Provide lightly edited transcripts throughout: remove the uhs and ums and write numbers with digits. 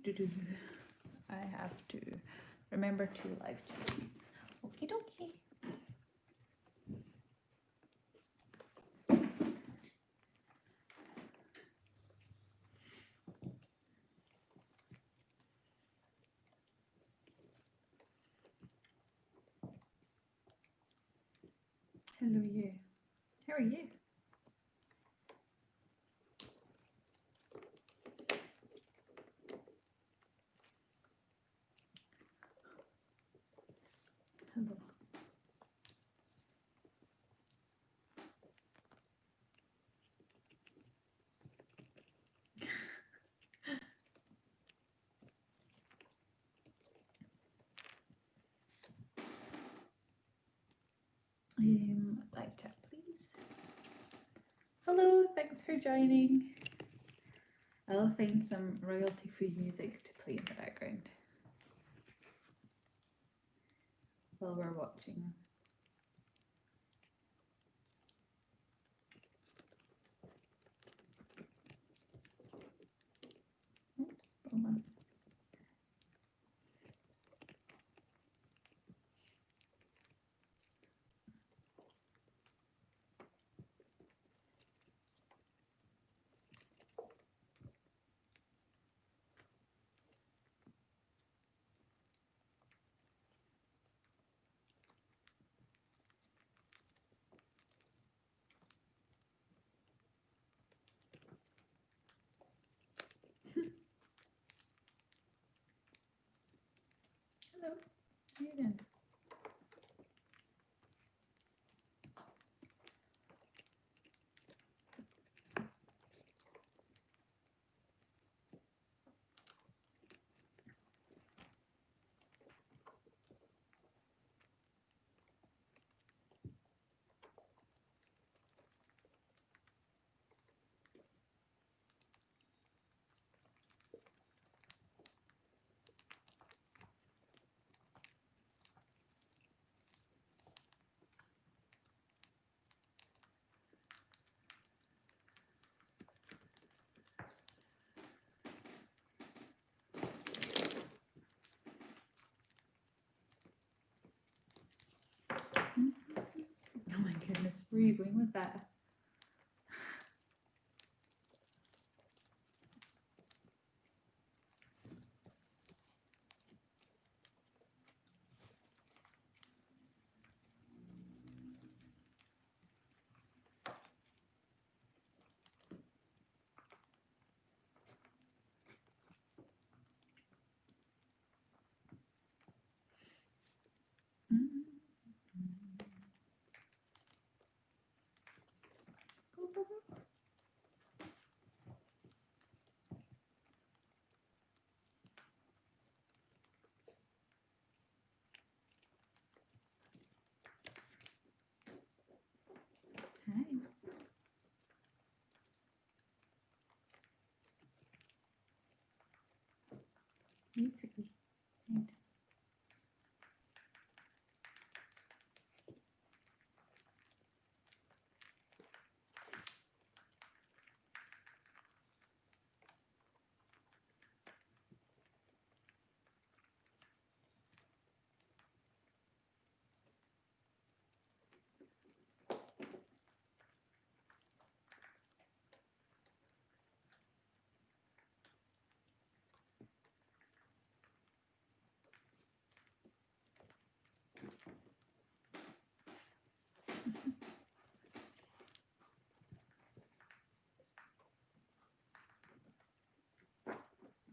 I have to remember to live chat. Okie dokie. Hello, you. How are you? Hello. Live chat, please. Hello, thanks for joining. I'll find some royalty-free music to play in the background while we're watching. Oops, wrong one. Hello, how you doing? Oh my goodness, where are you going with that? Go, go, go. Hi. Hey, sweetie. Right.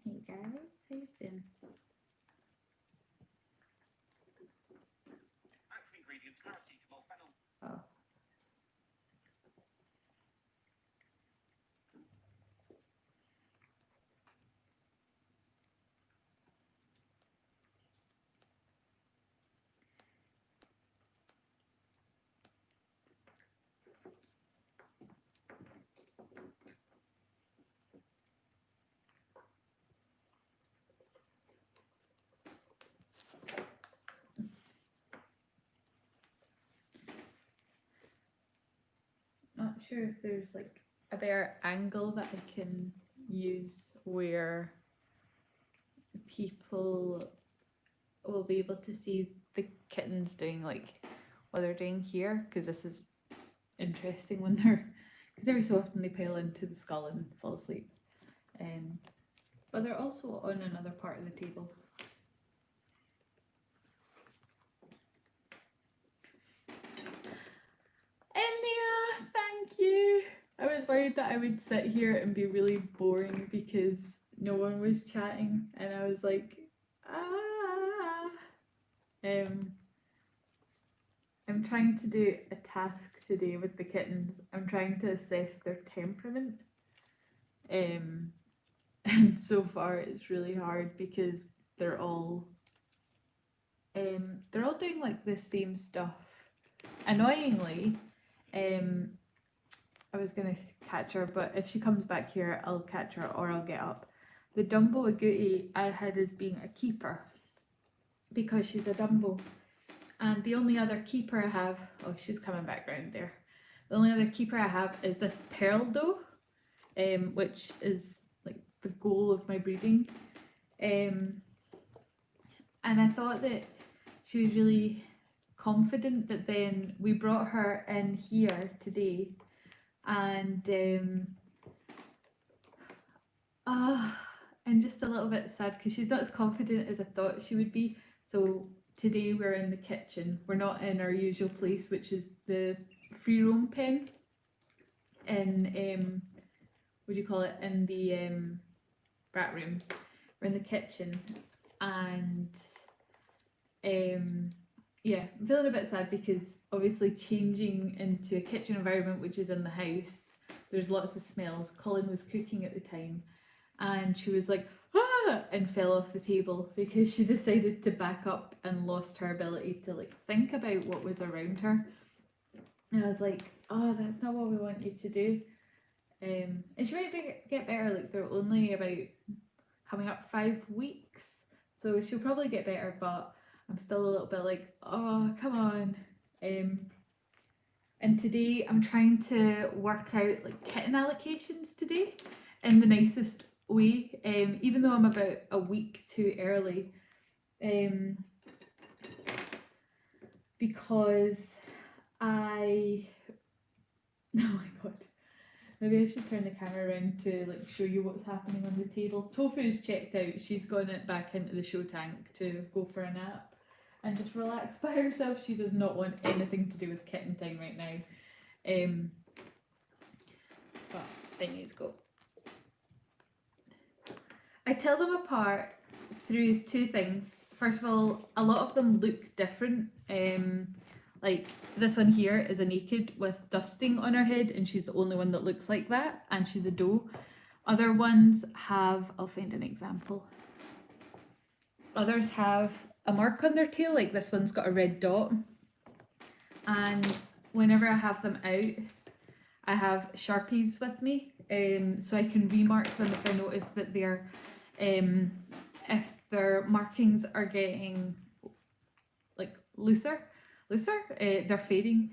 Hey guys, how you doing? Active ingredients, paracetamol, fennel. Oh. Not sure if there's like a better angle that I can use where people will be able to see the kittens doing like what they're doing here, because this is interesting when because every so often they pile into the skull and fall asleep. But they're also on another part of the table. Enya, thank you. I was worried that I would sit here and be really boring because no one was chatting, and I was like, ah. I'm trying to do a task today with the kittens. I'm trying to assess their temperament. And so far it's really hard because they're all doing like the same stuff. Annoyingly, I was gonna catch her, but if she comes back here, I'll catch her or I'll get up. The Dumbo Agouti I had as being a keeper because she's a Dumbo. And the only other keeper I have, oh, she's coming back round there. The only other keeper I have is this Pearl Doe, which is like the goal of my breeding. And I thought that she was really confident, but then we brought her in here today, and I'm just a little bit sad because she's not as confident as I thought she would be. So today we're in the kitchen. We're not in our usual place, which is the free roam pen in what do you call it, in the rat room. We're in the kitchen, and yeah, I'm feeling a bit sad because obviously changing into a kitchen environment, which is in the house, there's lots of smells. Colin was cooking at the time, and she was like, ah, and fell off the table because she decided to back up and lost her ability to like think about what was around her. And I was like, oh, that's not what we want you to do. And she might get better. Like, they're only about coming up 5 weeks, so she'll probably get better, but I'm still a little bit like, oh, come on. And today I'm trying to work out like kitten allocations today in the nicest way, even though I'm about a week too early, because oh my god, maybe I should turn the camera around to like show you what's happening on the table. Tofu's checked out. She's gone back into the show tank to go for a nap and just relax by herself. She does not want anything to do with kitten time right now. But thingies go. I tell them apart through two things. First of all, a lot of them look different. Like this one here is a naked with dusting on her head, and she's the only one that looks like that, and she's a doe. Other ones have, I'll find an example. Others have a mark on their tail, like this one's got a red dot. And whenever I have them out, I have Sharpies with me, so I can remark them if I notice that they're, if their markings are getting like looser, they're fading.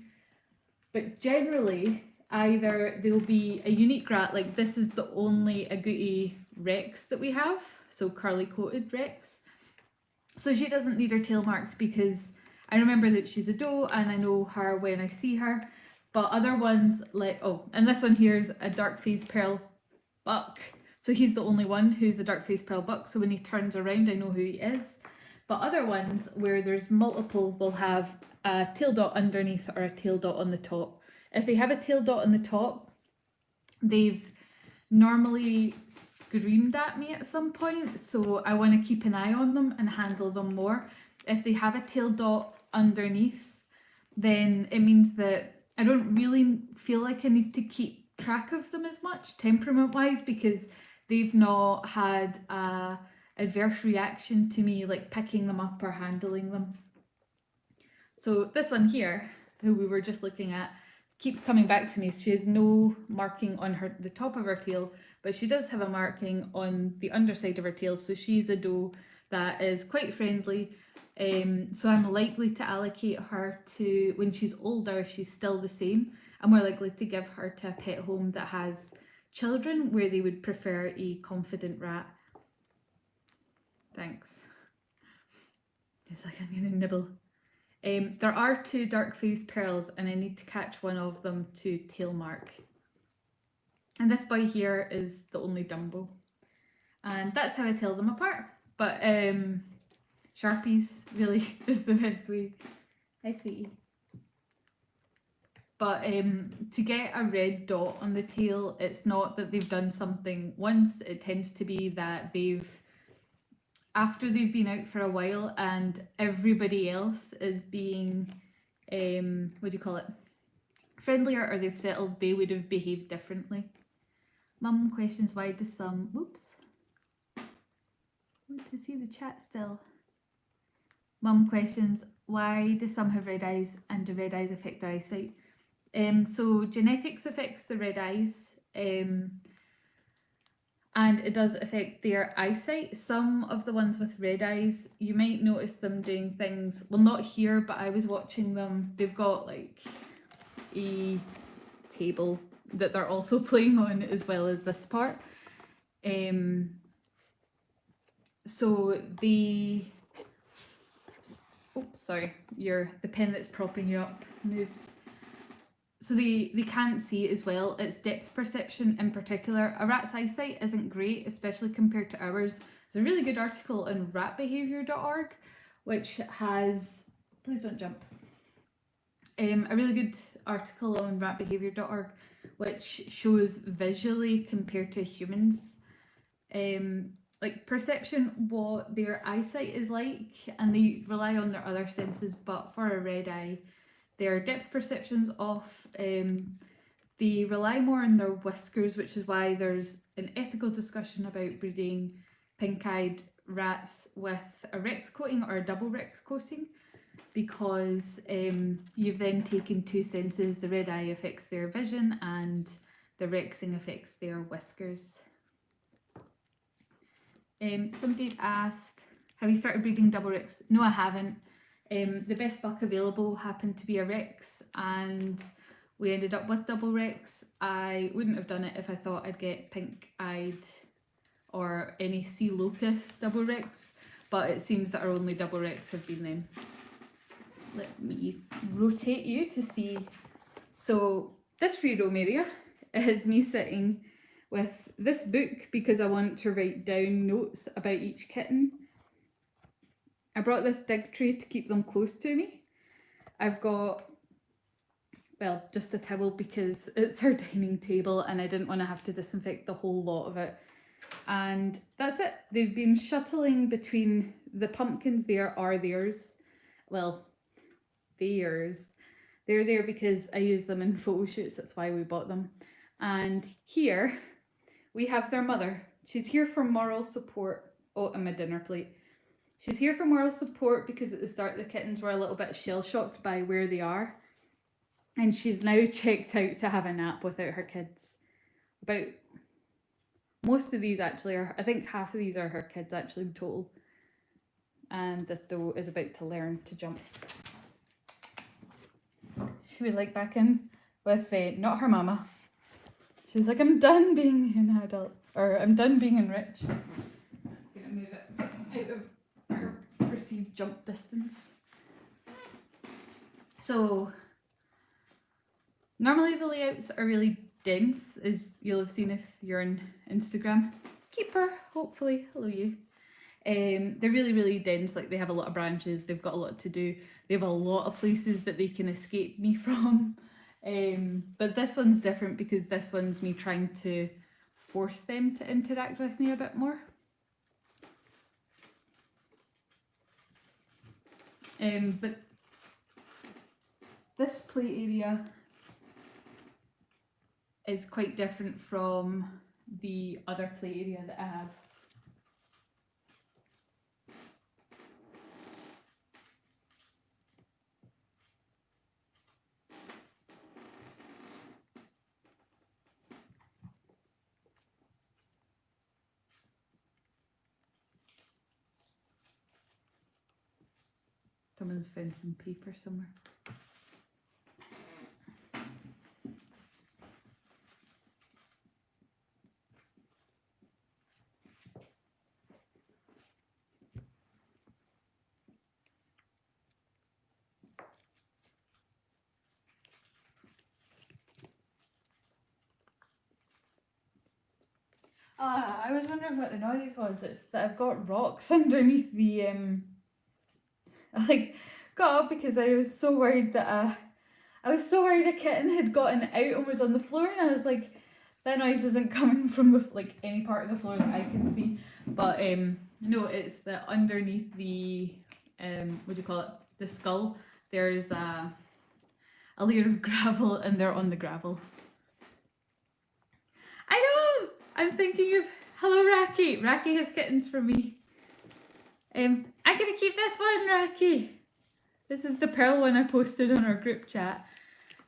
But generally, either they'll be a unique rat, like this is the only Agouti Rex that we have, so curly coated Rex. So she doesn't need her tail marked because I remember that she's a doe and I know her when I see her. But other ones like, oh, and this one here's a dark phase pearl buck. So he's the only one who's a dark phase pearl buck. So when he turns around, I know who he is. But other ones where there's multiple will have a tail dot underneath or a tail dot on the top. If they have a tail dot on the top, they've normally screamed at me at some point, so I want to keep an eye on them and handle them more. If they have a tail dot underneath, then it means that I don't really feel like I need to keep track of them as much temperament wise, because they've not had a adverse reaction to me like picking them up or handling them. So this one here, who we were just looking at, keeps coming back to me. She has no marking on the top of her tail, but she does have a marking on the underside of her tail. So she's a doe that is quite friendly. So I'm likely to allocate her to, when she's older, she's still the same. I'm more likely to give her to a pet home that has children where they would prefer a confident rat. Thanks. It's like I'm gonna nibble. There are 2 dark phase pearls and I need to catch one of them to tail mark. And this boy here is the only Dumbo. And that's how I tell them apart. But Sharpies really is the best way. Hi sweetie. But to get a red dot on the tail, it's not that they've done something once, it tends to be that after they've been out for a while and everybody else is being, what do you call it, friendlier, or they've settled, they would have behaved differently. Mum questions why does some, whoops, I want to see the chat still. Mum questions why do some have red eyes and do red eyes affect their eyesight? So genetics affects the red eyes, and it does affect their eyesight. Some of the ones with red eyes, you might notice them doing things, well not here, but I was watching them, they've got like a table that they're also playing on as well as this part. So the, oops, sorry, the pen that's propping you up moved. So they can't see as well. It's depth perception in particular. A rat's eyesight isn't great, especially compared to ours. There's a really good article on ratbehaviour.org, which has, please don't jump. A really good article on ratbehaviour.org, which shows visually compared to humans, like perception, what their eyesight is like, and they rely on their other senses, but for a red eye, their depth perception's off. They rely more on their whiskers, which is why there's an ethical discussion about breeding pink-eyed rats with a Rex coating or a double Rex coating, because you've then taken 2 senses. The red eye affects their vision and the Rexing affects their whiskers. Somebody asked, have you started breeding double Rex? No, I haven't. The best buck available happened to be a Rex and we ended up with double Rex. I wouldn't have done it if I thought I'd get pink-eyed or any sea locust double Rex, but it seems that our only double Rex have been them. Let me rotate you to see. So this free roam area is me sitting with this book because I want to write down notes about each kitten. I brought this dig tray to keep them close to me. I've got, well, just a towel because it's our dining table and I didn't want to have to disinfect the whole lot of it. And that's it. They've been shuttling between the pumpkins. There are theirs. Well, theirs. They're there because I use them in photo shoots. That's why we bought them. And here we have their mother. She's here for moral support. Oh, and my dinner plate. She's here for moral support because at the start the kittens were a little bit shell-shocked by where they are. And she's now checked out to have a nap without her kids. Most of these actually are, I think half of these are her kids actually in total. And this doe is about to learn to jump. She would like back in with not her mama. She's like, I'm done being an adult, or I'm done being enriched. I'm gonna move it out of her perceived jump distance. So normally the layouts are really dense, as you'll have seen if you're on Instagram. Keeper, hopefully, hello you. They're really, really dense, like they have a lot of branches, they've got a lot to do, they have a lot of places that they can escape me from. But this one's different because this one's me trying to force them to interact with me a bit more. But this play area is quite different from the other play area that I have. Someone's found some paper somewhere. I was wondering what the noise was. It's that I've got rocks underneath the I like got up because I was so worried that I was so worried a kitten had gotten out and was on the floor, and I was like, that noise isn't coming from the like any part of the floor that I can see. But no, it's the underneath the what do you call it? The skull. There's a layer of gravel, and they're on the gravel. I know. I'm thinking of hello, Raki. Raki has kittens for me. I'm gonna keep this one, Raki. This is the pearl one I posted on our group chat.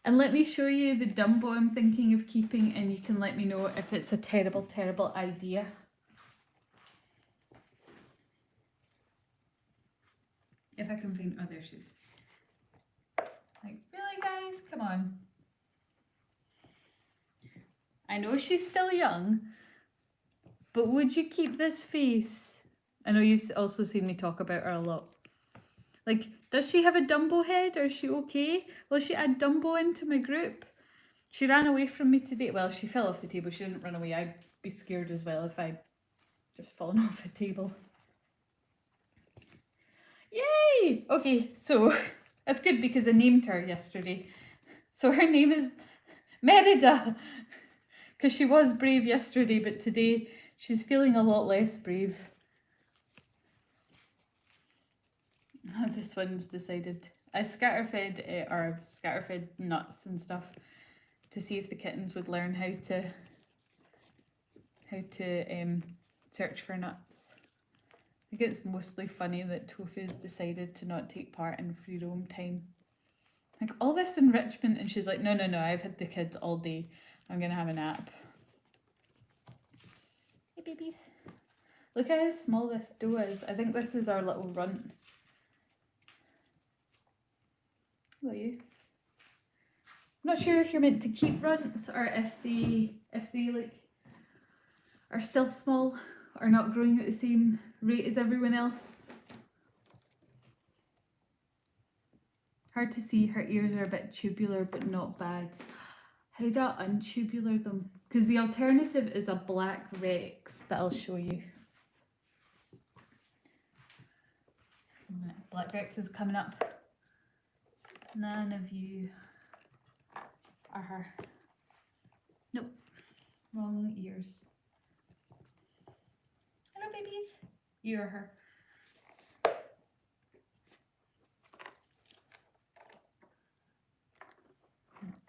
And let me show you the Dumbo I'm thinking of keeping, and you can let me know if it's a terrible, terrible idea. If I can find other shoes. Like, really, guys? Come on. I know she's still young, but would you keep this face? I know you've also seen me talk about her a lot. Like, does she have a Dumbo head, or is she okay? Will she add Dumbo into my group? She ran away from me today. Well, she fell off the table. She didn't run away. I'd be scared as well if I'd just fallen off a table. Yay! Okay, so that's good because I named her yesterday. So her name is Merida. Because she was brave yesterday, but today she's feeling a lot less brave. This one's decided. I scatterfed nuts and stuff to see if the kittens would learn how to search for nuts. I think it's mostly funny that Tofu's decided to not take part in free roam time. Like, all this enrichment, and she's like, no, I've had the kids all day. I'm gonna have a nap. Hey babies. Look how small this doe is. I think this is our little runt. Hello you. I'm not sure if you're meant to keep runts or if they like are still small or not growing at the same rate as everyone else. Hard to see. Her ears are a bit tubular but not bad. How do I untubular them? Because the alternative is a black Rex that I'll show you. Black Rex is coming up. None of you are her. Nope. Wrong ears. Hello babies. You are her.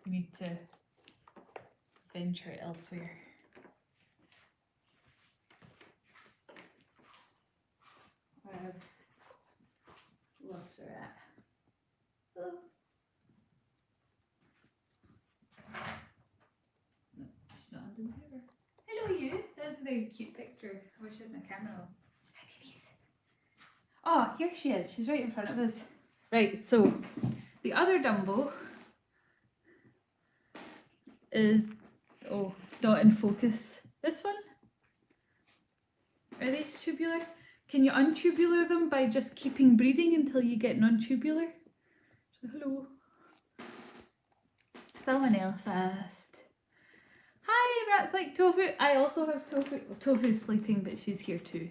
We need to venture elsewhere. Where have lost her at? Hello. No, she's not under the cover. Hello you. That's a very cute picture. I wish I had my camera on. Hi babies. Oh, here she is. She's right in front of us. Right, so the other Dumbo is, oh, not in focus. This one? Are they tubular? Can you untubular them by just keeping breeding until you get non-tubular? So, hello. Someone else asked. Hi, rats like Tofu. I also have Tofu. Well, Tofu's sleeping, but she's here too.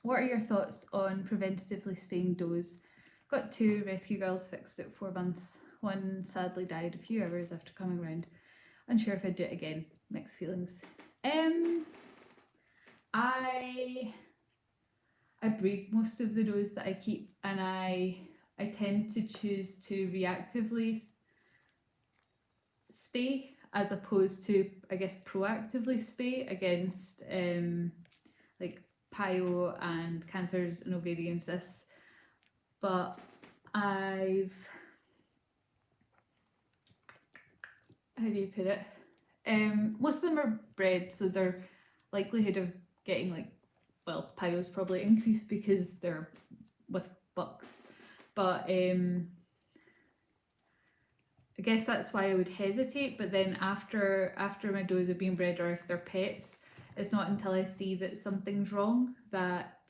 What are your thoughts on preventatively spaying does? Got 2 rescue girls fixed at 4 months. One sadly died a few hours after coming round. Unsure if I'd do it again. Mixed feelings. I breed most of the does that I keep, and I tend to choose to reactively spay as opposed to, I guess, proactively spay against like PIO and cancers and ovarian cysts. But I've, how do you put it? Most of them are bred, so their likelihood of getting like, well, PIO's probably increased because they're with bucks. But I guess that's why I would hesitate. But then after my does have been bred, or if they're pets, it's not until I see that something's wrong that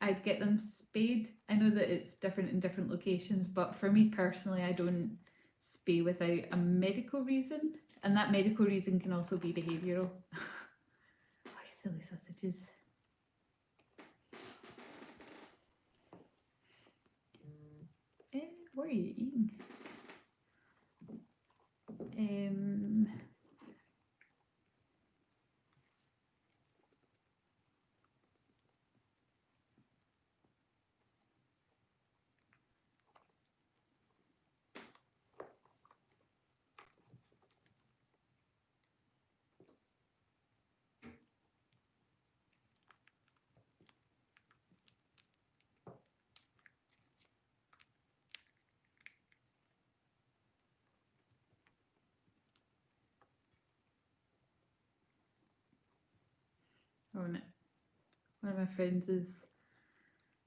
I'd get them spayed. I know that it's different in different locations, but for me personally, I don't spay without a medical reason, and that medical reason can also be behavioural. Oh, silly sausages. What are you eating? Oh no. One of my friends has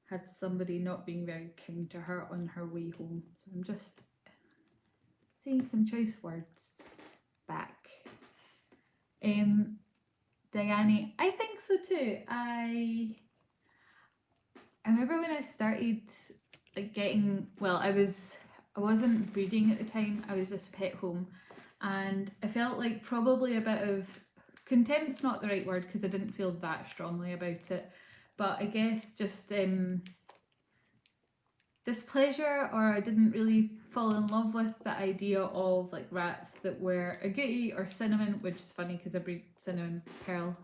had somebody not being very kind to her on her way home, so I'm just saying some choice words back. Diane, I think so too. I remember when I started like getting, well, I wasn't breeding at the time, I was just a pet home, and I felt like probably a bit of contempt's not the right word because I didn't feel that strongly about it, but I guess just displeasure, or I didn't really fall in love with the idea of like rats that were agouti or cinnamon, which is funny because I breed cinnamon pearl.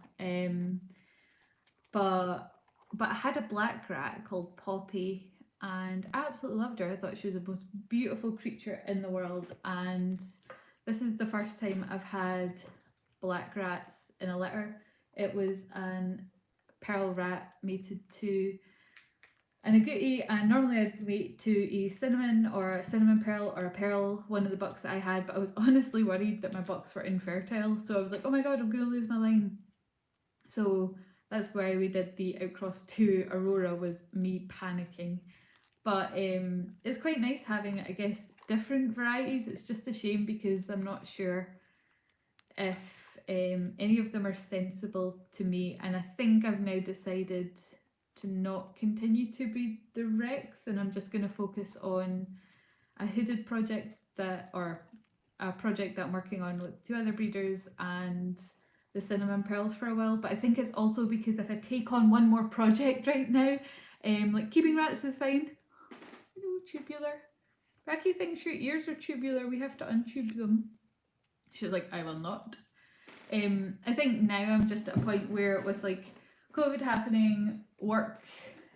But I had a black rat called Poppy, and I absolutely loved her. I thought she was the most beautiful creature in the world, and this is the first time I've had black rats in a litter. It was an pearl rat mated to an agouti, and normally I'd mate to a cinnamon or a cinnamon pearl or a pearl, one of the bucks that I had, but I was honestly worried that my bucks were infertile, so I was like, oh my god, I'm gonna lose my line. So that's why we did the outcross to Aurora, was me panicking. But it's quite nice having, I guess, different varieties. It's just a shame because I'm not sure if any of them are sensible to me, and I think I've now decided to not continue to breed the Rex, and I'm just going to focus on a hooded project or a project that I'm working on with 2 other breeders and the cinnamon pearls for a while. But I think it's also because if I take on one more project right now, like keeping rats is fine. No, tubular. Becky thinks your ears are tubular, we have to untube them. She's like, I will not. I think now I'm just at a point where with like COVID happening, work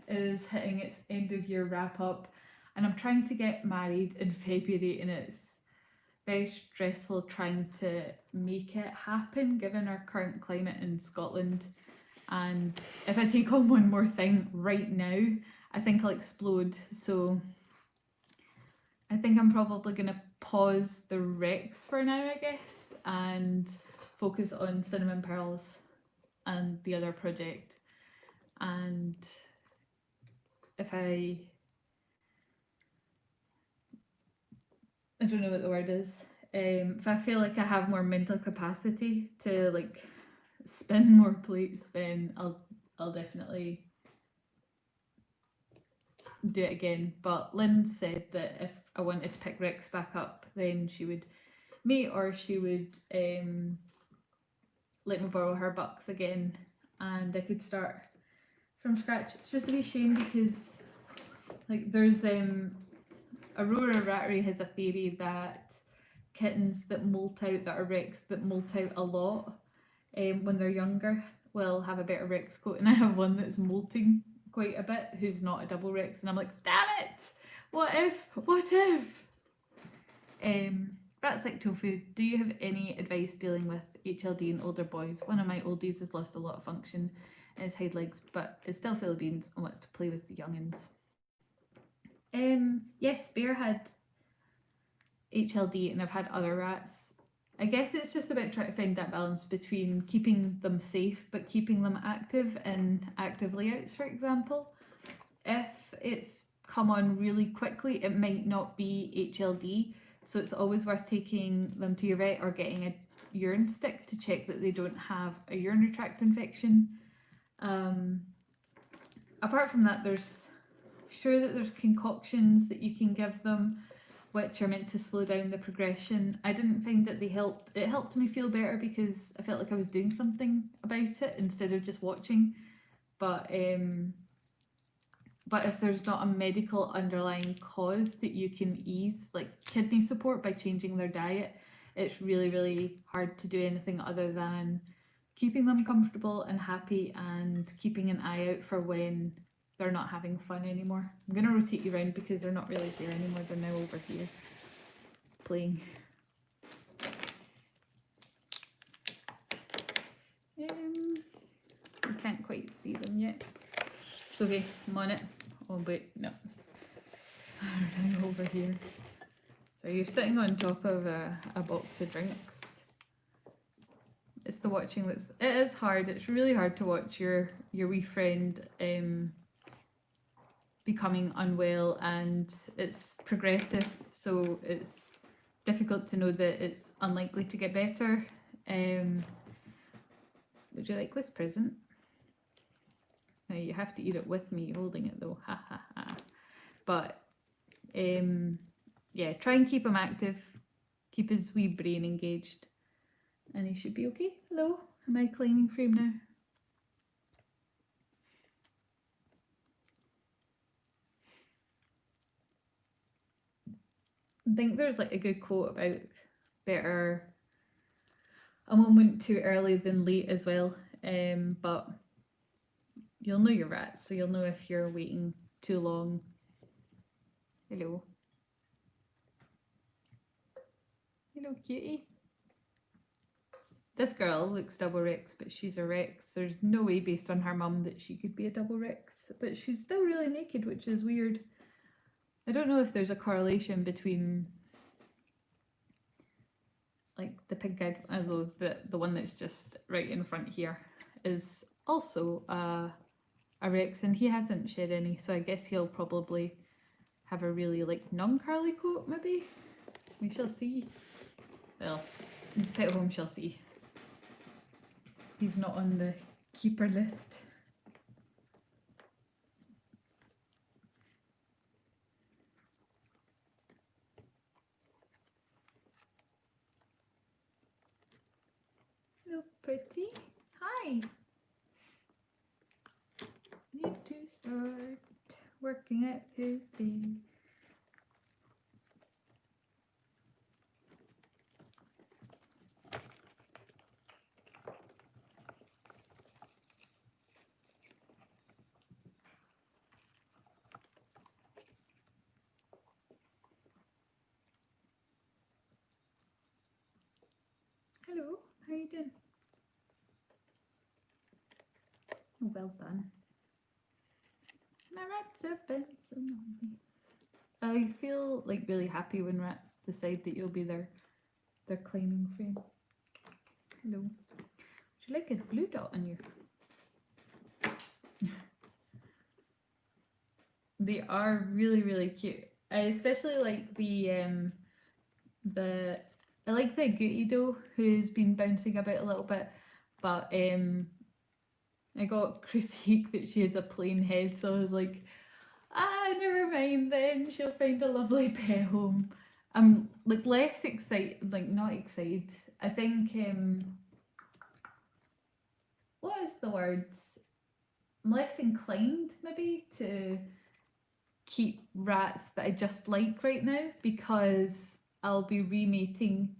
is hitting its end of year wrap up, and I'm trying to get married in February, and it's very stressful trying to make it happen given our current climate in Scotland. And if I take on one more thing right now, I think I'll explode. So I think I'm probably going to pause the Rex for now, I guess, and focus on cinnamon pearls and the other project. And if I don't know what the word is, if I feel like I have more mental capacity to like spin more plates, then I'll definitely do it again. But Lynn said that if I wanted to pick Rex back up, then she would mate, or she would let me borrow her bucks again, and I could start from scratch. It's just a wee shame because like there's Aurora Rattery has a theory that kittens that molt out, that are Rex that molt out a lot when they're younger, will have a better Rex coat, and I have one that's molting quite a bit who's not a double Rex, and I'm like, damn it, what if rats like tofu. Do you have any advice dealing with HLD in older boys? One of my oldies has lost a lot of function in his hind legs, but is still Philly beans and wants to play with the youngins. Yes, Bear had HLD and I've had other rats. I guess it's just about trying to find that balance between keeping them safe but keeping them active in active layouts, for example. If it's come on really quickly, it might not be HLD, so it's always worth taking them to your vet or getting a urine stick to check that they don't have a urinary tract infection. Apart from that, there's sure that there's concoctions that you can give them which are meant to slow down the progression. I didn't find that they helped. It helped me feel better because I felt like I was doing something about it instead of just watching. But if there's not a medical underlying cause that you can ease, like kidney support by changing their diet, it's really, really hard to do anything other than keeping them comfortable and happy and keeping an eye out for when they're not having fun anymore. I'm going to rotate you around because they're not really here anymore. They're now over here playing. I can't quite see them yet. It's okay, I'm on it. Oh wait, no. They're now over here. So you're sitting on top of a box of drinks. It's the watching it is hard. It's really hard to watch your wee friend becoming unwell, and it's progressive, so it's difficult to know that it's unlikely to get better. Would you like this present? Now you have to eat it with me holding it though, ha ha ha. But yeah, try and keep him active, keep his wee brain engaged, and he should be okay. Hello, am I climbing frame now? I think there's like a good quote about better a moment too early than late as well. But you'll know your rats, so you'll know if you're waiting too long. Hello. Hello, cutie. This girl looks double Rex, but she's a Rex. There's no way based on her mum that she could be a double Rex, but she's still really naked, which is weird. I don't know if there's a correlation between like the pink-eyed, although the one that's just right in front here is also a Rex, and he hasn't shed any, so I guess he'll probably have a really like non-curly coat maybe. We shall see. Well, his pet home shall see. He's not on the keeper list. Hello, pretty. Hi. Need to start working at his day. Hello, how are you doing? Oh, well done. My rats are bouncing on me. I feel like really happy when rats decide that you'll be their climbing frame. Hello. Would you like a blue dot on you? They are really, really cute. I especially like the I like the Gooty Doe who's been bouncing about a little bit, but I got critique that she has a plain head, so I was like, never mind then, she'll find a lovely pet home. I'm like less excited, like not excited. I think what is the words? I'm less inclined maybe to keep rats that I just like right now because I'll be remating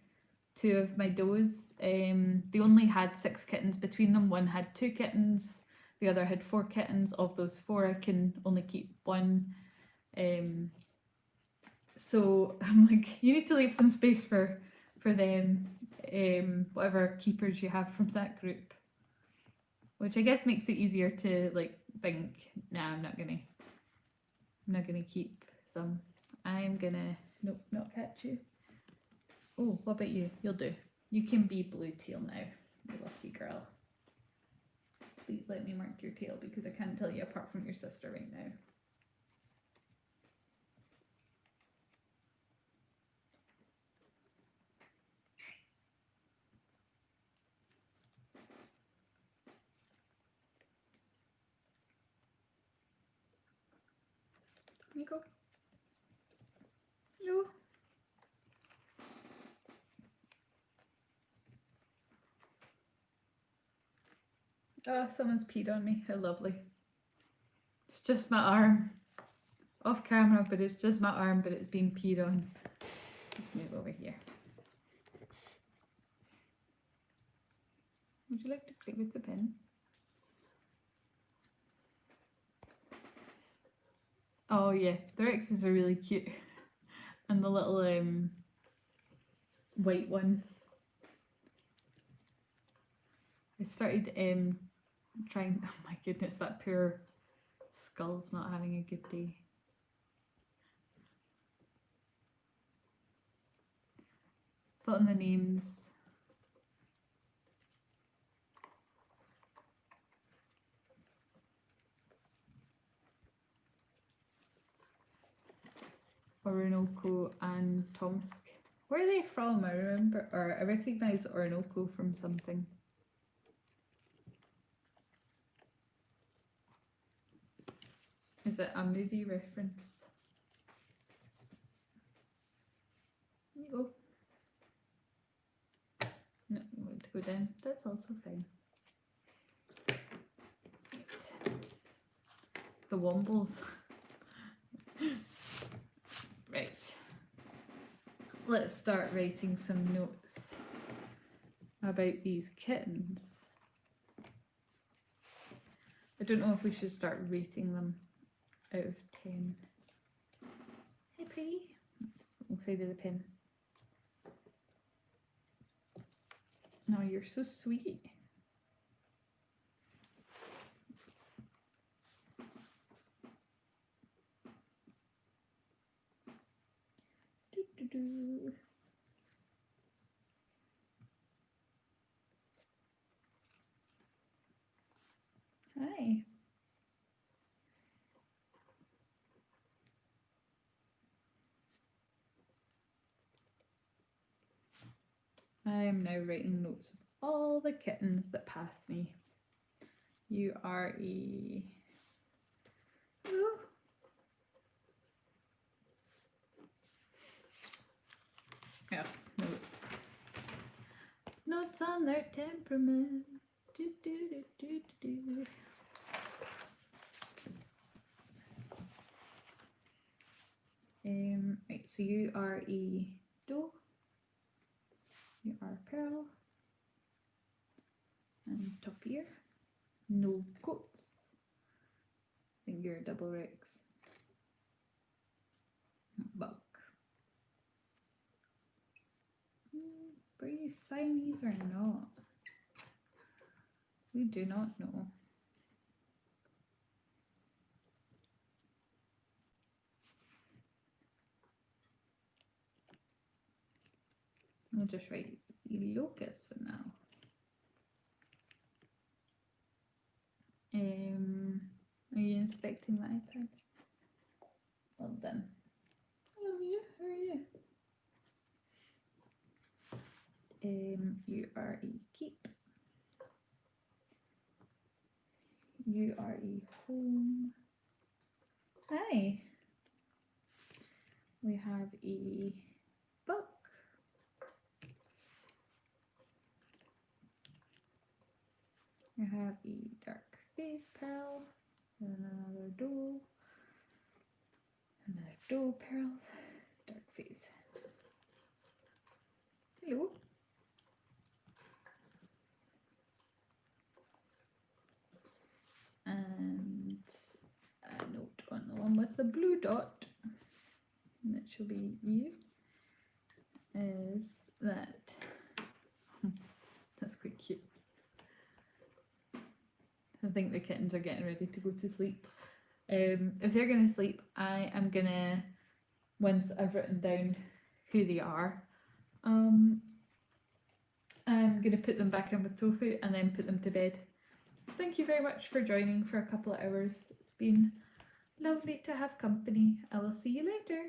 two of my does. They only had 6 kittens between them. One had 2 kittens, the other had 4 kittens. Of those 4, I can only keep 1. So I'm like, you need to leave some space for them, whatever keepers you have from that group. Which I guess makes it easier to like think, nah, I'm not gonna keep some. I'm gonna, nope, not catch you. Oh, what about you? You'll do. You can be blue tail now, you lucky girl. Please let me mark your tail because I can't tell you apart from your sister right now. You go. You. Oh, someone's peed on me. How lovely. It's just my arm. Off camera, but it's just my arm, but it's been peed on. Let's move over here. Would you like to play with the pen? Oh yeah, the Rexes are really cute. And the little white one. I started trying, oh my goodness, that poor skull's not having a good day. Thought on the names. Orinoco and Tomsk. Where are they from? I remember, or I recognise Orinoco from something. Is it a movie reference? There you go. No, you want to go down. That's also fine. Right. The Wombles. Right. Let's start writing some notes about these kittens. I don't know if we should start rating them out of 10. Hey, pretty. That's side of the pen. No, you're so sweet. Do. Hi. I am now writing notes of all the kittens that passed me. You are a... Ooh. Yeah, notes. Notes on their temperament. Do, do, do, do, do, do. Right, so you are a doe. You are Pearl. And top ear. No coats. I think you're a double Rex. Buck. Are you Siamese or not? We do not know. I'll just write Coelurus for now. Are you inspecting the iPad? Well done. Hello, you. How are you? You are a keep. You are a home. Hi. We have a buck. We have a dark face pearl. And another doe. Another doe pearl. Dark face. Hello. And a note on the one with the blue dot, and that should be you, is that that's quite cute. I think the kittens are getting ready to go to sleep. If they're going to sleep, I am gonna, once I've written down who they are, I'm gonna put them back in with Tofu and then put them to bed. Thank you very much for joining for a couple of hours. It's been lovely to have company. I will see you later.